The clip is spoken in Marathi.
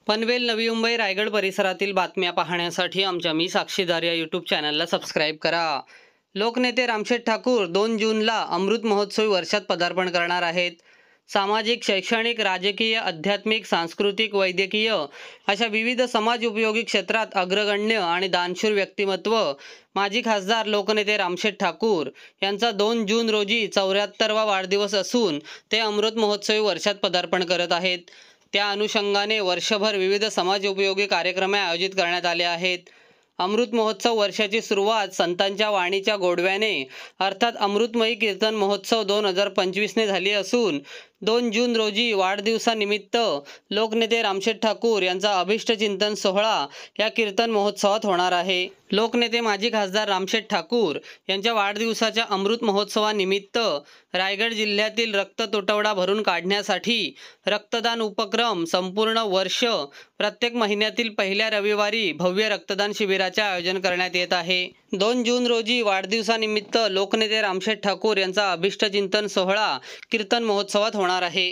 पनवेल, नवी मुंबई, रायगड परिसरातील बातम्या पाहण्यासाठी आमच्या मी साक्षीदार या यूट्यूब चॅनलला सबस्क्राईब करा। लोकनेते रामशेठ ठाकूर 2 जूनला अमृत महोत्सवी वर्षात पदार्पण करणार आहेत। सामाजिक, शैक्षणिक, राजकीय, आध्यात्मिक, सांस्कृतिक, वैद्यकीय अशा विविध समाज उपयोगी क्षेत्रात अग्रगण्य आणि दानशूर व्यक्तिमत्व माजी खासदार लोकनेते रामशेठ ठाकूर यांचा 2 जून रोजी 74वा वाढदिवस असून ते अमृत महोत्सवी वर्षात पदार्पण करत आहेत। त्या अनुषंगाने वर्षभर विविध समाज उपयोगी कार्यक्रम आयोजित करण्यात आले आहेत। अमृत महोत्सव वर्षाची सुरुवात संतांच्या वाणीच्या गोडव्याने अर्थात अमृतमयी कीर्तन महोत्सव 2025 ने झाली असून 2 जून रोजी वाढदिवसानिमित्त लोकनेते रामशेठ ठाकूर यांचा अभिष्ट चिंतन सोहळा या कीर्तन महोत्सवात होणार आहे। लोकनेते माजी खासदार रामशेठ ठाकूर यांच्या वाढदिवसाच्या अमृत महोत्सवानिमित्त रायगड जिल्ह्यातील रक्त तुटवडा भरून काढण्यासाठी रक्तदान उपक्रम संपूर्ण वर्ष प्रत्येक महिन्यातील पहिल्या रविवारी भव्य रक्तदान शिबिराचे आयोजन करण्यात येत आहे। 2 जून रोजी वाढदिवसानिमित्त लोकनेते रामशेठ ठाकूर यांचा अभिष्ट चिंतन सोहळा कीर्तन महोत्सवात होणार आहे।